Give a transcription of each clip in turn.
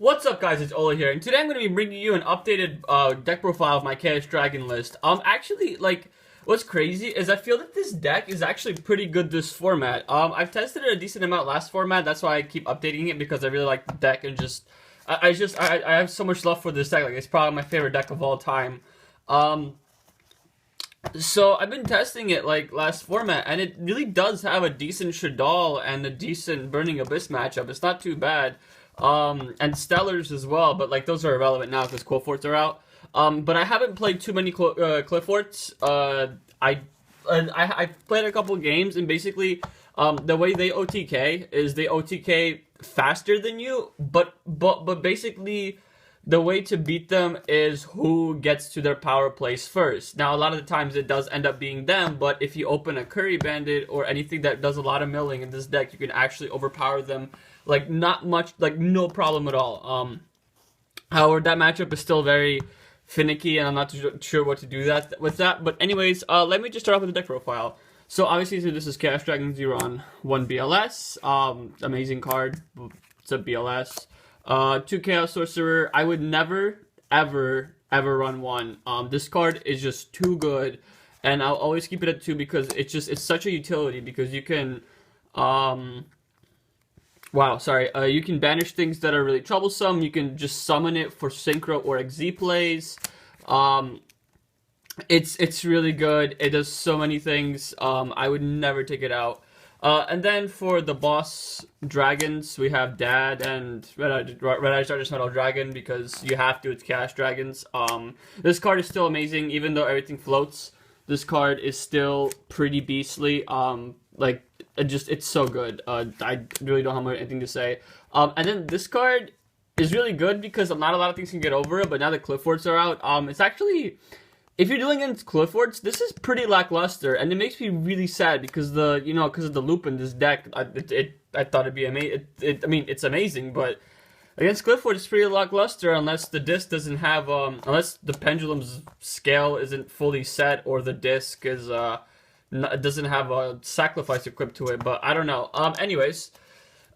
What's up, guys? It's Ola here, and today I'm going to be bringing you an updated deck profile of my Chaos Dragon list. Actually, what's crazy is I feel that this deck is actually pretty good this format. I've tested it a decent amount last format, that's why I keep updating it, because I really like the deck, and I have so much love for this deck. Like, it's probably my favorite deck of all time. So I've been testing it like last format, and it really does have a decent Shaddoll and a decent Burning Abyss matchup. It's not too bad. And Stellars as well, but like those are irrelevant now because Cliff Forts are out. But I haven't played too many Cliff Forts. I played a couple games, and basically, the way they OTK is they OTK faster than you, but basically, the way to beat them is who gets to their power place first. Now, a lot of the times it does end up being them, but if you open a Curry Bandit or anything that does a lot of milling in this deck, you can actually overpower them. Like, not much, like, no problem at all. However, that matchup is still very finicky, and I'm not too sure what to do with that. But anyways, let me just start off with the deck profile. So, obviously, this is Chaos Dragon Zeron 1 BLS. Amazing card. It's a BLS. 2 Chaos Sorcerer. I would never, ever run 1. This card is just too good, and I'll always keep it at 2 because it's such a utility, because you can, you can banish things that are really troublesome. You can just summon it for Synchro or XZ plays. It's really good. It does so many things. I would never take it out. And then for the boss dragons, we have Dad and Red Eye Stardust Metal Dragon, because you have to. It's Chaos Dragons. This card is still amazing, even though everything floats. This card is still pretty beastly. It's so good. I really don't have anything to say. And then this card is really good because not a lot of things can get over it, but now the Cliff Forts are out, it's actually, if you're doing against Cliff Forts, this is pretty lackluster, and it makes me really sad because because of the loop in this deck, I thought it'd be amazing. I mean, it's amazing, but against Cliff Forts, it's pretty lackluster unless the disc doesn't have, unless the pendulum's scale isn't fully set, or the disc is, doesn't have a sacrifice equipped to it, but I don't know. Anyways,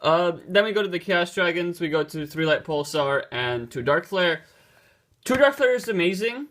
then we go to the Chaos Dragons. We go to 3 Light Pulsar and 2 Dark Flare. 2 Dark Flare is amazing,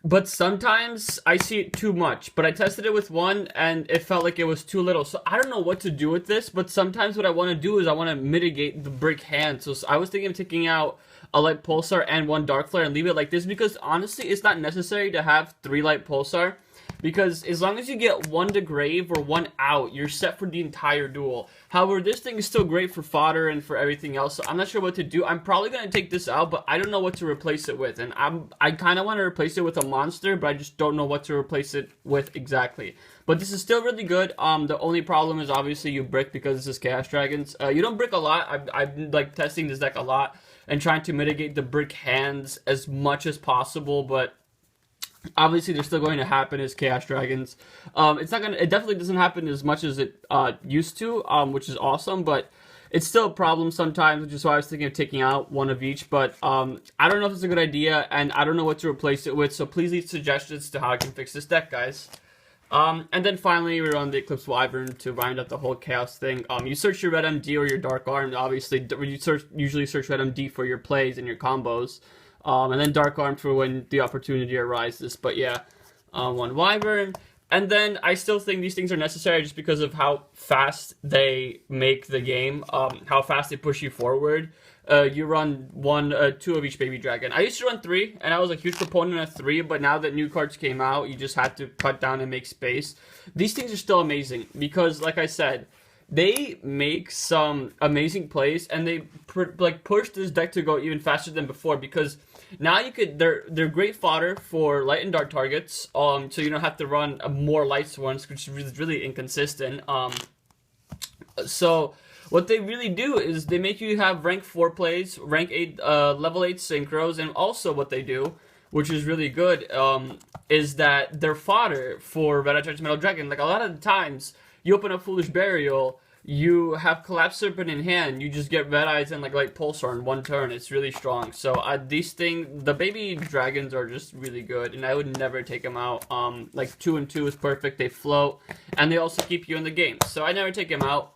but sometimes I see it too much. But I tested it with 1, and it felt like it was too little. So I don't know what to do with this, but sometimes what I want to do is I want to mitigate the brick hand. So I was thinking of taking out a Light Pulsar and 1 Dark Flare and leave it like this, because honestly, it's not necessary to have 3 Light Pulsar. Because as long as you get 1 to grave or 1 out, you're set for the entire duel. However, this thing is still great for fodder and for everything else, so I'm not sure what to do. I'm probably going to take this out, but I don't know what to replace it with. And I kind of want to replace it with a monster, but I just don't know what to replace it with exactly. But this is still really good. The only problem is obviously you brick, because this is Chaos Dragons. You don't brick a lot. I've been like testing this deck a lot and trying to mitigate the brick hands as much as possible, but obviously, they're still going to happen as Chaos Dragons. It definitely doesn't happen as much as it used to, which is awesome, but it's still a problem sometimes, which is why I was thinking of taking out 1 of each. But I don't know if it's a good idea, and I don't know what to replace it with, so please leave suggestions to how I can fix this deck, guys. And then finally, we run the Eclipse Wyvern to round up the whole Chaos thing. You search your Red MD or your Dark Arm. Obviously, you usually search Red MD for your plays and your combos. And then Dark Arm for when the opportunity arises. But yeah, 1 Wyvern. And then I still think these things are necessary just because of how fast they make the game, how fast they push you forward. You run 2 of each Baby Dragon. I used to run 3, and I was a huge proponent of 3, but now that new cards came out, you just had to cut down and make space. These things are still amazing because, like I said, they make some amazing plays, and they push this deck to go even faster than before, because now they're great fodder for light and dark targets. So you don't have to run more Lightsworns, which is really inconsistent. So what they really do is they make you have rank 4 plays, rank 8, level 8 synchros, and also what they do, which is really good, is that they're fodder for Red Eye Stardust Metal Dragon. Like, a lot of the times, you open up Foolish Burial, you have Collapse Serpent in hand, you just get Red Eyes and like Light Pulsar in 1 turn. It's really strong. So the Baby Dragons are just really good, and I would never take them out. Like 2 and 2 is perfect. They float, and they also keep you in the game. So I never take them out.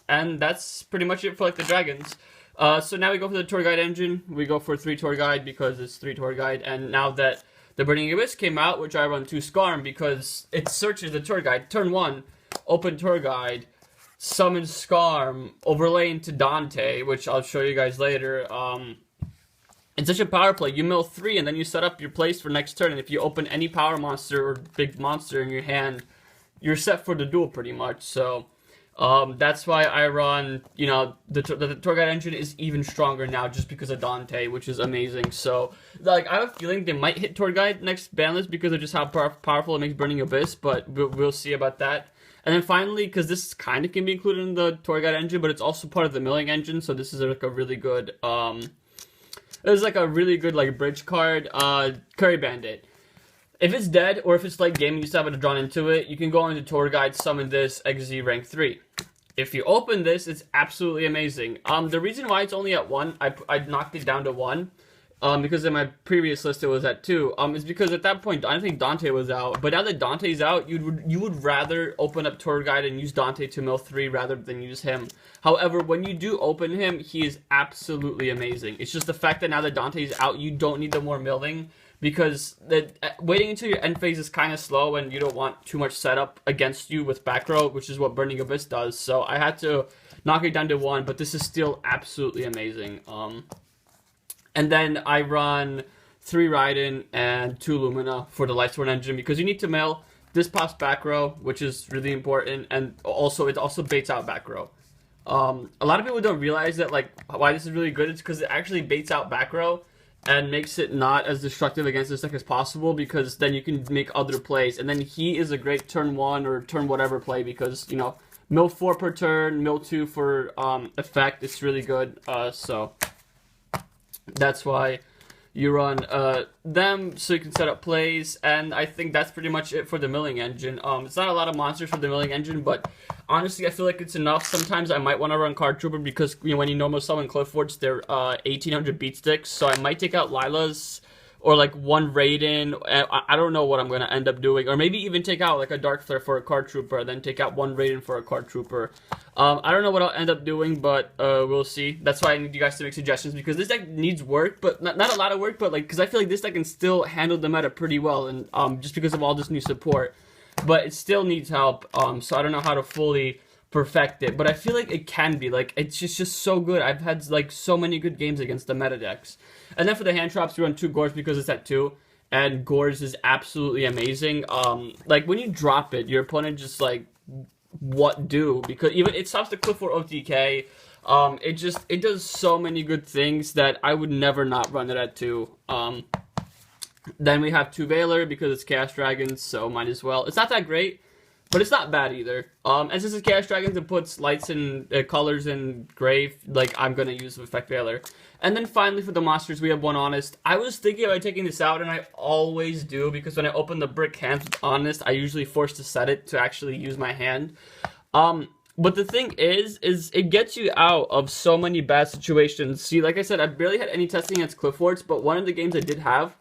And that's pretty much it for like the dragons. So now we go for the tour guide engine. We go for 3 tour guide because it's 3 tour guide. And now that the Burning Abyss came out, which I run 2 Skarm because it searches the tour guide. Turn 1, open tour guide, summon Skarm, overlay into Dante, which I'll show you guys later. It's such a power play. You mill 3 and then you set up your plays for next turn. And if you open any power monster or big monster in your hand, you're set for the duel pretty much. So that's why I run, you know, the tour guide engine is even stronger now just because of Dante, which is amazing. So, like, I have a feeling they might hit tour guide next ban list because of just how powerful it makes Burning Abyss, but we'll see about that. And then finally, because this kind of can be included in the tour guide engine, but it's also part of the milling engine, so this is like a really good, it's like a really good, like, bridge card, Curry Bandit. If it's dead, or if it's late game and you still have it drawn into it, you can go into Tour Guide, summon this, XZ rank 3. If you open this, it's absolutely amazing. The reason why it's only at 1, I knocked it down to 1, because in my previous list it was at 2, is because at that point, I think Dante was out. But now that Dante's out, you would rather open up Tour Guide and use Dante to mill 3 rather than use him. However, when you do open him, he is absolutely amazing. It's just the fact that now that Dante's out, you don't need the more milling, because waiting until your end phase is kind of slow and you don't want too much setup against you with back row, which is what Burning Abyss does. So I had to knock it down to 1, but this is still absolutely amazing. And then I run 3 Raiden and 2 Lumina for the Lightsworn engine because you need to mill. This pops back row, which is really important, and also it also baits out back row. A lot of people don't realize that, like, why this is really good. It's because it actually baits out back row and makes it not as destructive against this deck as possible, because then you can make other plays. And then he is a great turn 1 or turn whatever play because, you know, mill 4 per turn, mill 2 for effect. It's really good. So that's why you run them, so you can set up plays. And I think that's pretty much it for the milling engine. It's not a lot of monsters for the milling engine, but honestly, I feel like it's enough. Sometimes I might want to run Card Trooper because, you know, when you normal summon Clifford's, they're 1800 beat sticks. So I might take out Lila's or like 1 Raiden. I don't know what I'm going to end up doing. Or maybe even take out like a Dark Flare for a Card Trooper, then take out 1 Raiden for a Card Trooper. I don't know what I'll end up doing, but we'll see. That's why I need you guys to make suggestions, because this deck needs work, but not a lot of work, but like, because I feel like this deck can still handle the meta pretty well, and just because of all this new support. But it still needs help, so I don't know how to fully perfect it, but I feel like it can be. Like, it's just so good. I've had like so many good games against the meta decks. And then for the hand traps, we run 2 Gores because it's at 2, and Gores is absolutely amazing. Like, when you drop it, your opponent just like, what do? Because even it stops the Clifford OTK. It does so many good things that I would never not run it at 2. Then we have 2 Valor because it's Chaos Dragons, so might as well. It's not that great, but it's not bad either. And since it's Chaos Dragons, it puts lights and colors in Grave. Like, I'm gonna use Effect Valor. And then finally for the monsters, we have 1 Honest. I was thinking about taking this out, and I always do, because when I open the brick hands with Honest, I usually force to set it to actually use my hand. But the thing is it gets you out of so many bad situations. See, like I said, I barely had any testing against Clifford's, but one of the games I did have,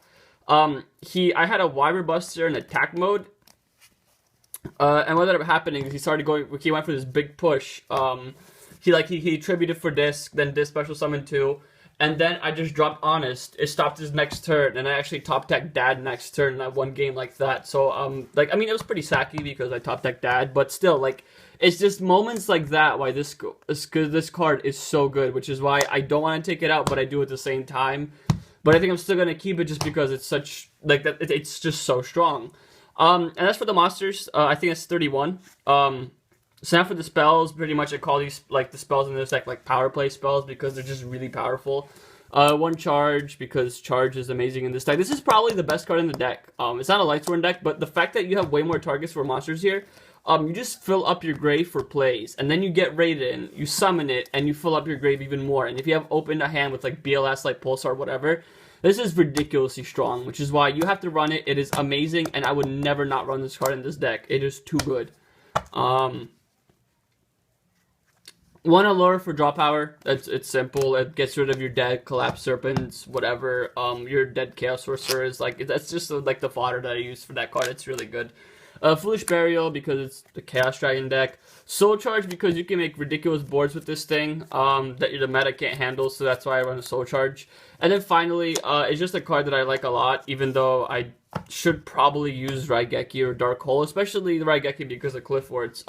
I had a Wyver Buster in attack mode, and what ended up happening is he went for this big push. He attributed for disc, then disc special summon 2, and then I just dropped Honest. It stopped his next turn, and I actually top decked Dad next turn, and I won game like that. So, like, I mean, it was pretty sacky because I top decked Dad, but still, like, it's just moments like that why this card is so good, which is why I don't want to take it out, but I do at the same time. But I think I'm still going to keep it just because it's such, like, that it's just so strong. And as for the monsters, I think it's 31. So now for the spells, pretty much I call these, like, the spells in this deck, like, power play spells, because they're just really powerful. 1 Charge, because Charge is amazing in this deck. This is probably the best card in the deck. It's not a Lightsworn deck, but the fact that you have way more targets for monsters here, you just fill up your grave for plays, and then you get Raiden, you summon it, and you fill up your grave even more. And if you have opened a hand with, like, BLS, like Pulsar, whatever, this is ridiculously strong, which is why you have to run it. It is amazing, and I would never not run this card in this deck. It is too good. 1 Allure for draw power. It's simple. It gets rid of your dead Collapse Serpents, whatever. Your dead Chaos Sorcerer is like, that's just like the fodder that I use for that card. It's really good. Foolish Burial because it's the Chaos Dragon deck. Soul Charge because you can make ridiculous boards with this thing that the meta can't handle, so that's why I run a Soul Charge. And then finally, it's just a card that I like a lot, even though I should probably use Raigeki or Dark Hole, especially the Raigeki because of Cliff Wards.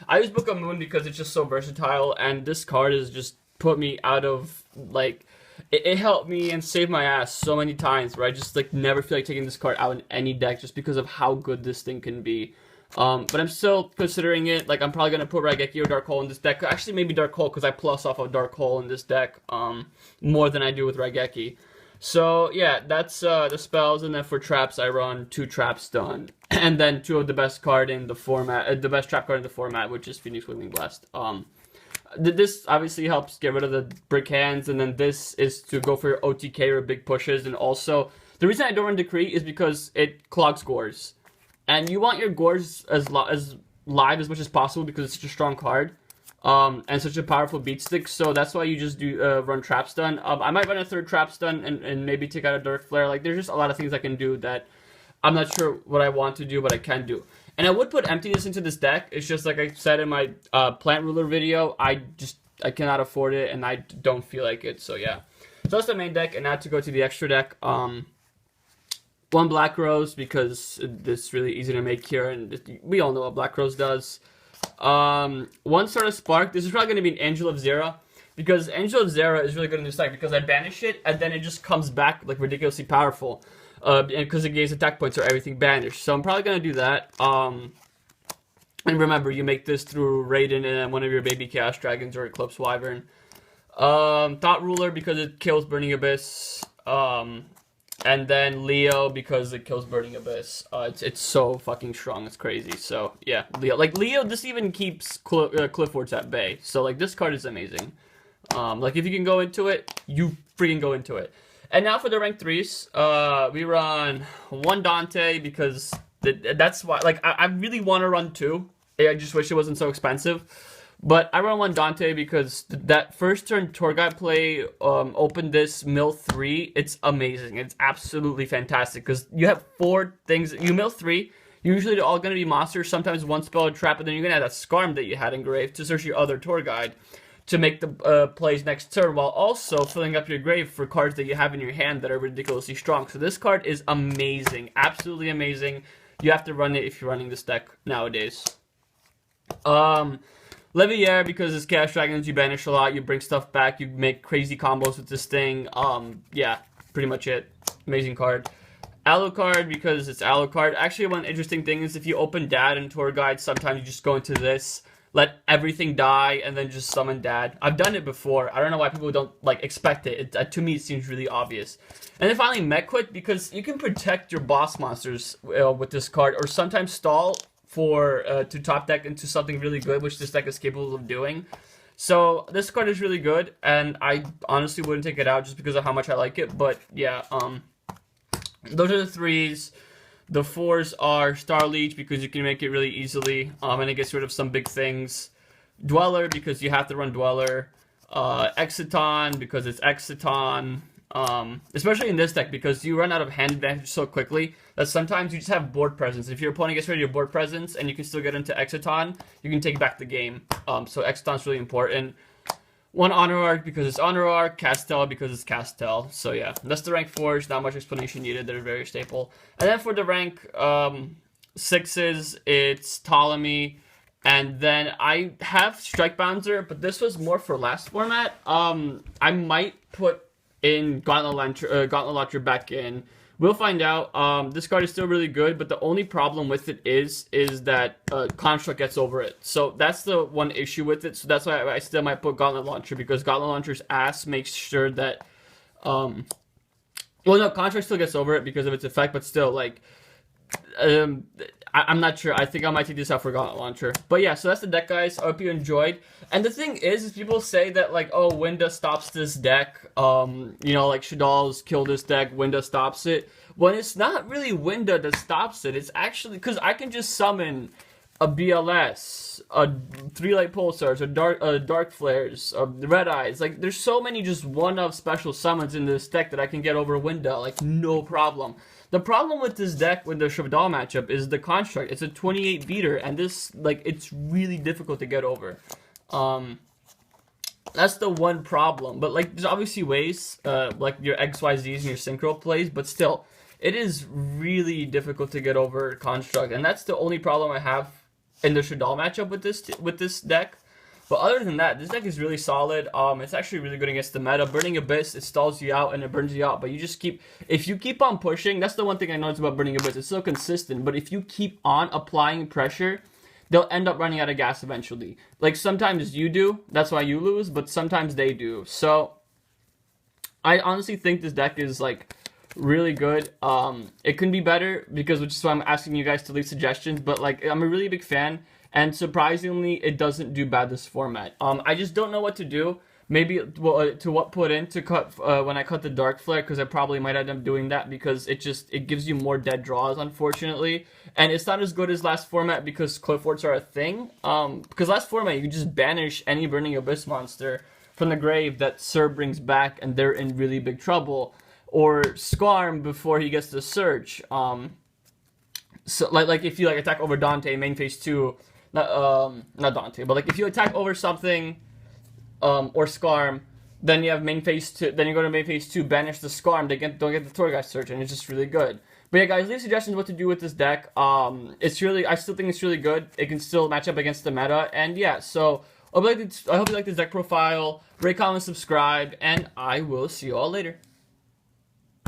I use Book of Moon because it's just so versatile, and this card has just put me out of, like, it helped me and saved my ass so many times where I just, like, never feel like taking this card out in any deck just because of how good this thing can be. But I'm still considering it. Like, I'm probably going to put Raigeki or Dark Hole in this deck. Actually, maybe Dark Hole because I plus off of Dark Hole in this deck more than I do with Raigeki. So, yeah, that's the spells, and then for traps, I run 2 traps done. And then 2 of the best card in the format, the best trap card in the format, which is Phoenix Wingling Blast. This obviously helps get rid of the brick hands, and then this is to go for your OTK or big pushes, and also, the reason I don't run Decree is because it clogs Gores. And you want your Gores as live as much as possible because it's such a strong card. And such a powerful beat stick, so that's why you just do run Trap Stun. I might run a 3rd Trap Stun and maybe take out a Dark Flare. Like, there's just a lot of things I can do that I'm not sure what I want to do, but I can do. And I would put Emptiness into this deck. It's just like I said in my Plant Ruler video, I cannot afford it, and I don't feel like it, so yeah. So that's the main deck, and now to go to the extra deck. 1 Black Rose, because it's really easy to make here, and we all know what Black Rose does. 1 Sword of Spark. This is probably going to be an Angel of Zera, because Angel of Zera is really good in this deck, because I banish it, and then it just comes back, like, ridiculously powerful. And because it gains attack points or everything banished. So I'm probably going to do that. And remember, you make this through Raiden and one of your baby Chaos Dragons or Eclipse Wyvern. Thought Ruler, because it kills Burning Abyss. And then Leo, because it kills Burning Abyss. It's so fucking strong, it's crazy. So, yeah, Leo. Like, Leo, this even keeps Cliff Wards at bay. So, like, this card is amazing. Like, if you can go into it, you freaking go into it. And now for the rank 3s, we run 1 Dante, because that's why, like, I really want to run 2. I just wish it wasn't so expensive. But I run 1 Dante because that first turn tour guide play opened this mill 3. It's amazing. It's absolutely fantastic because you have 4 things. You mill 3. Usually they're all going to be monsters. Sometimes 1 spell or trap, and then you're going to have that Scarm that you had engraved to search your other tour guide to make the plays next turn, while also filling up your grave for cards that you have in your hand that are ridiculously strong. So this card is amazing. Absolutely amazing. You have to run it if you're running this deck nowadays. Leviaire, because it's Chaos Dragons, you banish a lot, you bring stuff back, you make crazy combos with this thing. Yeah, pretty much it. Amazing card. Alucard, because it's Alucard. Actually, one interesting thing is if you open Dad and Tour Guide, sometimes you just go into this, let everything die, and then just summon Dad. I've done it before. I don't know why people don't, like, expect it. To me, it seems really obvious. And then finally, Mechquit, because you can protect your boss monsters with this card, or sometimes stall for to top deck into something really good, which this deck is capable of doing. So this card is really good, and I honestly wouldn't take it out just because of how much I like it. But yeah, those are the 3s. The 4s are Star Leech, because you can make it really easily, and it gets rid of some big things. Dweller, because you have to run Dweller. Exiton, because it's Exiton. Especially in this deck, because you run out of hand advantage so quickly that sometimes you just have board presence. If your opponent gets rid of your board presence and you can still get into Exiton, you can take back the game. So Exiton's really important. 1 Honor Arc, because it's Honor Arc. Castel, because it's Castel. So yeah, that's the rank 4s. Not much explanation needed. They're very staple. And then for the rank 6s, it's Ptolemy. And then I have Strike Bouncer, but this was more for last format. I might put in Gauntlet Launcher back in. We'll find out. This card is still really good, but the only problem with it is that Construct gets over it. So that's the one issue with it. So that's why I still might put Gauntlet Launcher, because Gauntlet Launcher's ass makes sure that well, no, Construct still gets over it because of its effect, but still, like, I'm not sure. I think I might take this out for Gauntlet Launcher. But yeah, so that's the deck, guys. I hope you enjoyed. And the thing is people say that, like, oh, Winda stops this deck. You know, like, Shadal's kill this deck, Winda stops it. When it's not really Winda that stops it. It's actually, because I can just summon a BLS, a 3 light pulsars, a dark flares, the red eyes. Like there's so many just one-of special summons in this deck that I can get over Winda, like no problem. The problem with this deck with the Shivdal matchup is the construct. It's a 28 beater, and this like it's really difficult to get over. That's the one problem. But like there's obviously ways, like your XYZs and your synchro plays, but still, it is really difficult to get over construct, and that's the only problem I have in the Shadal matchup with this deck. But other than that, this deck is really solid. It's actually really good against the meta. Burning Abyss, it stalls you out and it burns you out, but you just if you keep on pushing, that's the one thing I noticed about Burning Abyss. It's so consistent, but if you keep on applying pressure, they'll end up running out of gas eventually. Like sometimes you do, that's why you lose, but sometimes they do. So I honestly think this deck is like really good. It can be better which is why I'm asking you guys to leave suggestions, but like I'm a really big fan, and surprisingly it doesn't do bad this format. I just don't know what to do. Maybe to what put in to cut when I cut the Dark Flare, because I probably might end up doing that because it gives you more dead draws, unfortunately, and it's not as good as last format because Cliff Forts are a thing. Because last format you could just banish any Burning Abyss monster from the grave that Sir brings back, and they're in really big trouble. Or Skarm before he gets the search. So like if you like attack over Dante main phase 2, not Dante, but like if you attack over something, or Skarm, then you have main phase 2. Then you go to main phase 2, banish the Skarm. Don't get the Torghast search, and it's just really good. But yeah, guys, leave suggestions what to do with this deck. I still think it's really good. It can still match up against the meta, and yeah. So I hope you like this deck profile. Rate, comment, subscribe, and I will see you all later.